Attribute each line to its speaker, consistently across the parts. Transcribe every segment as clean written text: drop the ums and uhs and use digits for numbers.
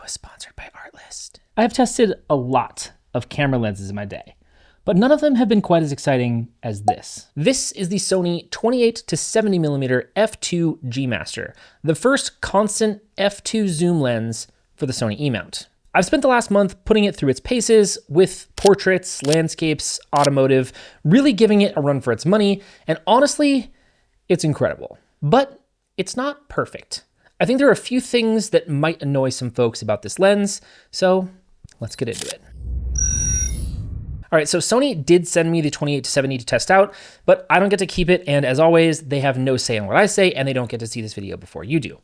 Speaker 1: is sponsored by Artlist. I have tested a lot of camera lenses in my day, but none of them have been quite as exciting as this. This is the Sony 28-70mm f2 G Master, the first constant f2 zoom lens for the Sony E Mount. I've spent the last month putting it through its paces with portraits, landscapes, automotive, really giving it a run for its money, and honestly, it's incredible. But it's not perfect. I think there are a few things that might annoy some folks about this lens, so let's get into it. All right, so Sony did send me the 28-70 to test out, but I don't get to keep it, and as always, they have no say in what I say, and they don't get to see this video before you do.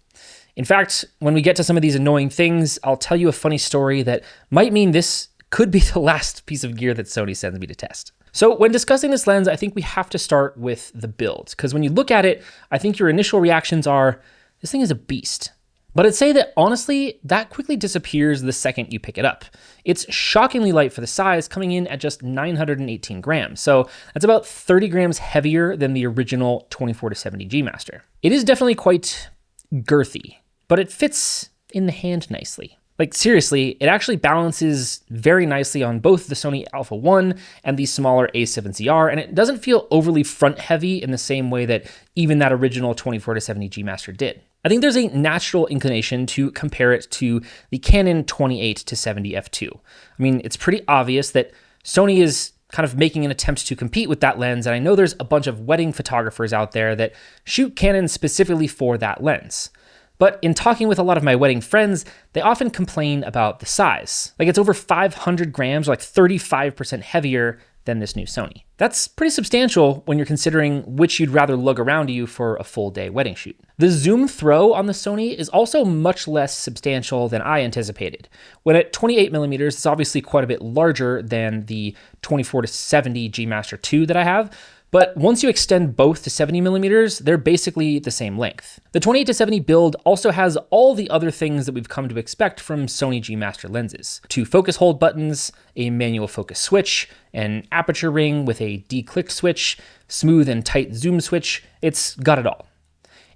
Speaker 1: In fact, when we get to some of these annoying things, I'll tell you a funny story that might mean this could be the last piece of gear that Sony sends me to test. So when discussing this lens, I think we have to start with the build, because when you look at it, I think your initial reactions are, this thing is a beast. But I'd say that honestly, that quickly disappears the second you pick it up. It's shockingly light for the size, coming in at just 918 grams. So that's about 30 grams heavier than the original 24-70 G Master. It is definitely quite girthy, but it fits in the hand nicely. Like seriously, it actually balances very nicely on both the Sony Alpha 1 and the smaller A7CR, and it doesn't feel overly front heavy in the same way that even that original 24-70 G Master did. I think there's a natural inclination to compare it to the Canon 28-70 f2. I mean, it's pretty obvious that Sony is kind of making an attempt to compete with that lens, and I know there's a bunch of wedding photographers out there that shoot Canon specifically for that lens. But in talking with a lot of my wedding friends, they often complain about the size. Like it's over 500 grams, or like 35% heavier than this new Sony. That's pretty substantial when you're considering which you'd rather lug around you for a full day wedding shoot. The zoom throw on the Sony is also much less substantial than I anticipated. When at 28mm, it's obviously quite a bit larger than the 24-70 G Master 2 that I have. But once you extend both to 70mm, they're basically the same length. The 28-70 build also has all the other things that we've come to expect from Sony G Master lenses. 2 focus hold buttons, a manual focus switch, an aperture ring with a declick switch, smooth and tight zoom switch. It's got it all.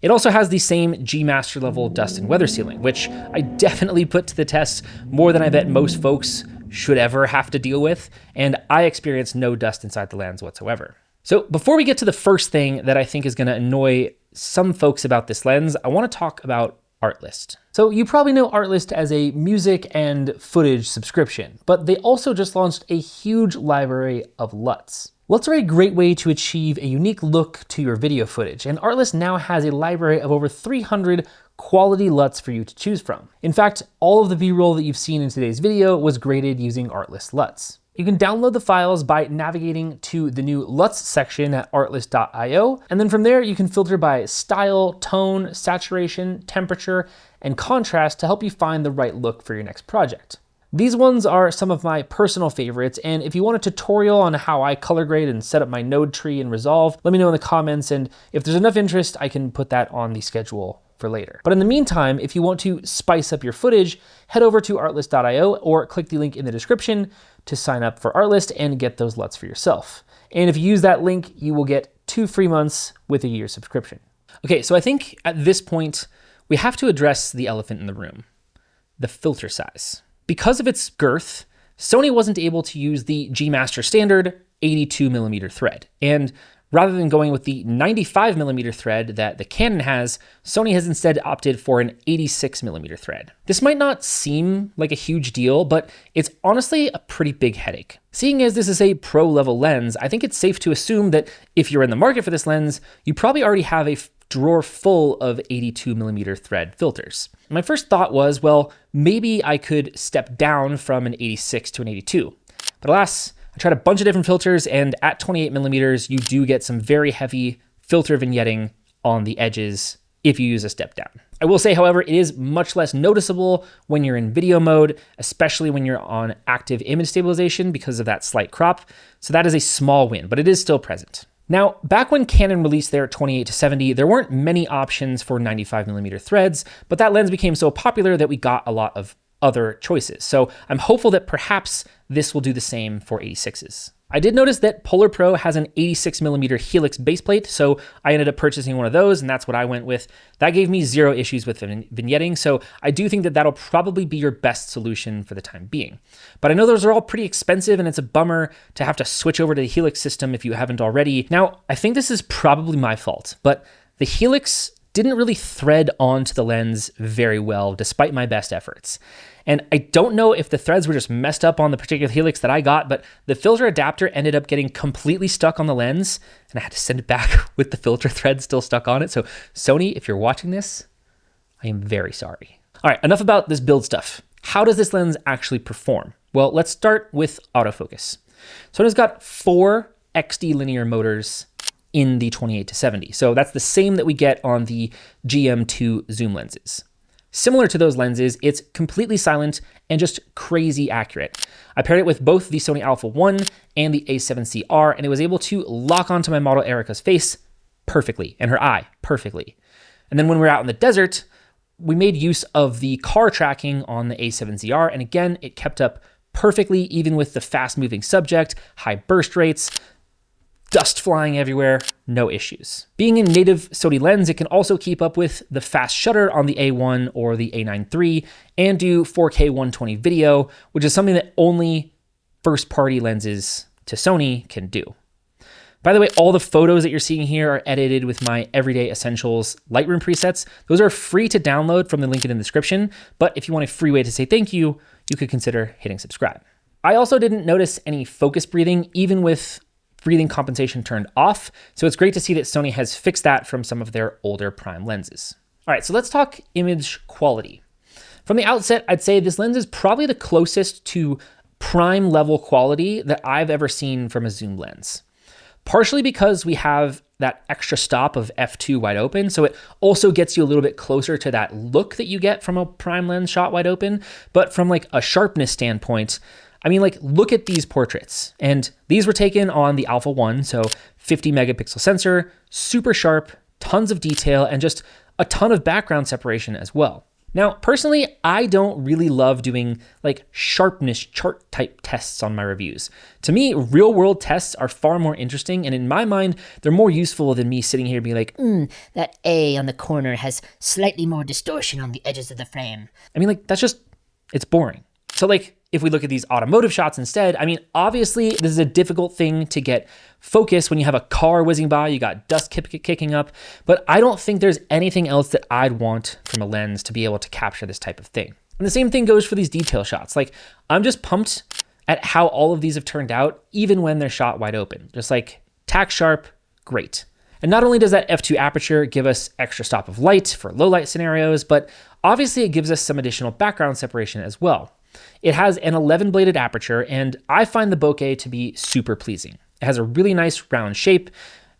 Speaker 1: It also has the same G Master level dust and weather sealing, which I definitely put to the test more than I bet most folks should ever have to deal with, and I experienced no dust inside the lens whatsoever. So before we get to the first thing that I think is going to annoy some folks about this lens, I want to talk about Artlist. So you probably know Artlist as a music and footage subscription, but they also just launched a huge library of LUTs. LUTs are a great way to achieve a unique look to your video footage, and Artlist now has a library of over 300 quality LUTs for you to choose from. In fact, all of the B-roll that you've seen in today's video was graded using Artlist LUTs. You can download the files by navigating to the new LUTs section at artlist.io, and then from there you can filter by style, tone, saturation, temperature, and contrast to help you find the right look for your next project. These ones are some of my personal favorites, and if you want a tutorial on how I color grade and set up my node tree in Resolve, let me know in the comments, and if there's enough interest, I can put that on the schedule for later. But in the meantime, if you want to spice up your footage, head over to artlist.io or click the link in the description to sign up for Artlist and get those LUTs for yourself. And if you use that link, you will get 2 free months with a year subscription. Okay, so I think at this point, we have to address the elephant in the room, the filter size. Because of its girth, Sony wasn't able to use the G Master standard 82mm thread. And rather than going with the 95mm thread that the Canon has, Sony has instead opted for an 86mm thread. This might not seem like a huge deal, but it's honestly a pretty big headache. Seeing as this is a pro-level lens, I think it's safe to assume that if you're in the market for this lens, you probably already have a drawer full of 82mm thread filters. My first thought was, well, maybe I could step down from an 86 to an 82. But alas, I tried a bunch of different filters, and at 28mm, you do get some very heavy filter vignetting on the edges if you use a step down. I will say, however, it is much less noticeable when you're in video mode, especially when you're on active image stabilization because of that slight crop. So that is a small win, but it is still present. Now, back when Canon released their 28-70, there weren't many options for 95mm threads, but that lens became so popular that we got a lot of other choices. So I'm hopeful that perhaps this will do the same for 86s. I did notice that Polar Pro has an 86mm helix baseplate, so I ended up purchasing one of those, and that's what I went with. That gave me zero issues with vignetting, so I do think that that'll probably be your best solution for the time being. But I know those are all pretty expensive, and it's a bummer to have to switch over to the helix system if you haven't already. Now, I think this is probably my fault, but the helix didn't really thread onto the lens very well, despite my best efforts. And I don't know if the threads were just messed up on the particular helix that I got, but the filter adapter ended up getting completely stuck on the lens, and I had to send it back with the filter thread still stuck on it. So Sony, if you're watching this, I am very sorry. All right, enough about this build stuff. How does this lens actually perform? Well, let's start with autofocus. Sony's got 4 XD linear motors in the 28-70. So that's the same that we get on the GM2 zoom lenses. Similar to those lenses, it's completely silent and just crazy accurate. I paired it with both the Sony Alpha 1 and the A7CR, and it was able to lock onto my model Erica's face perfectly, and her eye perfectly. And then when we were out in the desert, we made use of the car tracking on the A7CR, and again, it kept up perfectly, even with the fast-moving subject, high burst rates, dust flying everywhere, no issues. Being in native Sony lens, it can also keep up with the fast shutter on the A1 or the A9 III and do 4K 120 video, which is something that only first-party lenses to Sony can do. By the way, all the photos that you're seeing here are edited with my Everyday Essentials Lightroom presets. Those are free to download from the link in the description, but if you want a free way to say thank you, you could consider hitting subscribe. I also didn't notice any focus breathing, even with breathing compensation turned off, so it's great to see that Sony has fixed that from some of their older prime lenses. All right, so let's talk image quality. From the outset, I'd say this lens is probably the closest to prime level quality that I've ever seen from a zoom lens. Partially because we have that extra stop of f2 wide open, so it also gets you a little bit closer to that look that you get from a prime lens shot wide open, but from like a sharpness standpoint, I mean, like, look at these portraits. And these were taken on the Alpha 1, so 50 megapixel sensor, super sharp, tons of detail, and just a ton of background separation as well. Now, personally, I don't really love doing like sharpness chart type tests on my reviews. To me, real world tests are far more interesting, and in my mind, they're more useful than me sitting here being like,
Speaker 2: that A on the corner has slightly more distortion on the edges of the frame.
Speaker 1: I mean, like, it's boring. So like, if we look at these automotive shots instead, I mean, obviously this is a difficult thing to get focus when you have a car whizzing by, you got dust kicking up, but I don't think there's anything else that I'd want from a lens to be able to capture this type of thing. And the same thing goes for these detail shots. Like, I'm just pumped at how all of these have turned out, even when they're shot wide open. Just like tack sharp, great. And not only does that f2 aperture give us extra stop of light for low light scenarios, but obviously it gives us some additional background separation as well. It has an 11-bladed aperture, and I find the bokeh to be super pleasing. It has a really nice round shape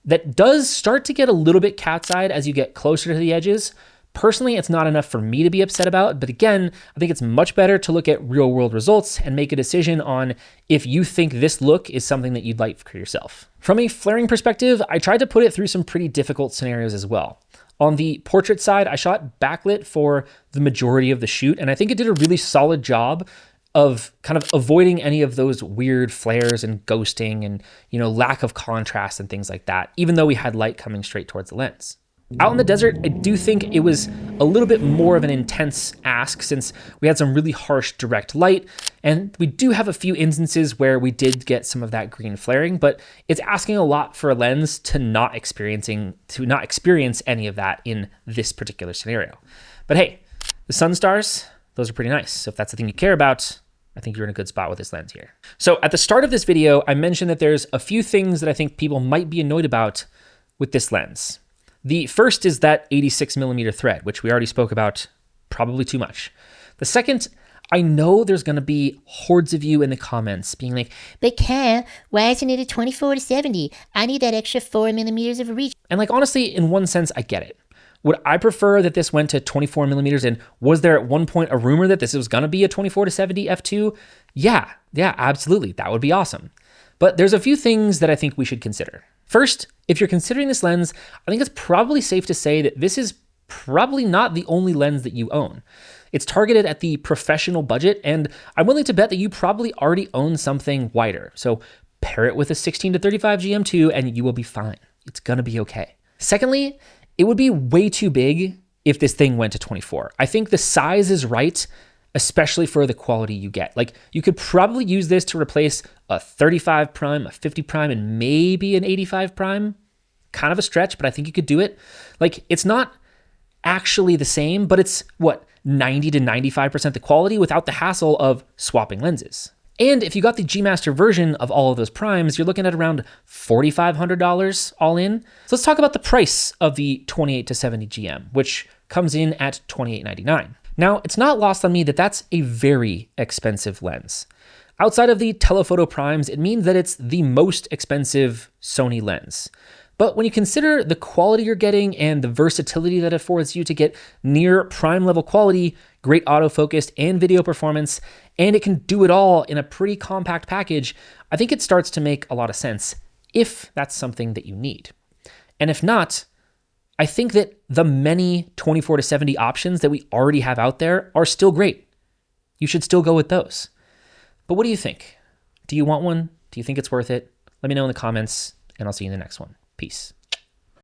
Speaker 1: that does start to get a little bit cat's-eyed as you get closer to the edges. Personally, it's not enough for me to be upset about, but again, I think it's much better to look at real-world results and make a decision on if you think this look is something that you'd like for yourself. From a flaring perspective, I tried to put it through some pretty difficult scenarios as well. On the portrait side, I shot backlit for the majority of the shoot, and I think it did a really solid job of kind of avoiding any of those weird flares and ghosting and, you know, lack of contrast and things like that, even though we had light coming straight towards the lens. Out in the desert, I do think it was a little bit more of an intense ask since we had some really harsh direct light, and we do have a few instances where we did get some of that green flaring, but it's asking a lot for a lens to not experience any of that in this particular scenario. But hey, the sun stars, those are pretty nice. So if that's the thing you care about, I think you're in a good spot with this lens here. So at the start of this video, I mentioned that there's a few things that I think people might be annoyed about with this lens. The first is that 86mm thread, which we already spoke about probably too much. The second, I know there's going to be hordes of you in the comments being like,
Speaker 2: "But Cal, why isn't it a 24-70? I need that extra 4mm of reach."
Speaker 1: And like, honestly, in one sense, I get it. Would I prefer that this went to 24mm? And was there at one point a rumor that this was going to be a 24-70 f2? Yeah, absolutely. That would be awesome. But there's a few things that I think we should consider. First, if you're considering this lens, I think it's probably safe to say that this is probably not the only lens that you own. It's targeted at the professional budget, and I'm willing to bet that you probably already own something wider. So pair it with a 16-35 GM2 and you will be fine. It's gonna be okay. Secondly, it would be way too big if this thing went to 24. I think the size is right, especially for the quality you get. Like, you could probably use this to replace a 35 prime, a 50 prime, and maybe an 85 prime. Kind of a stretch, but I think you could do it. Like, it's not actually the same, but it's what, 90 to 95% the quality without the hassle of swapping lenses. And if you got the G Master version of all of those primes, you're looking at around $4,500 all in. So let's talk about the price of the 28-70 GM, which comes in at $28.99. Now, it's not lost on me that that's a very expensive lens. Outside of the telephoto primes, it means that it's the most expensive Sony lens. But when you consider the quality you're getting and the versatility that it affords you to get near prime level quality, great autofocus and video performance, and it can do it all in a pretty compact package, I think it starts to make a lot of sense if that's something that you need. And if not, I think that the many 24-70 options that we already have out there are still great. You should still go with those. But what do you think? Do you want one? Do you think it's worth it? Let me know in the comments, and I'll see you in the next one. Peace.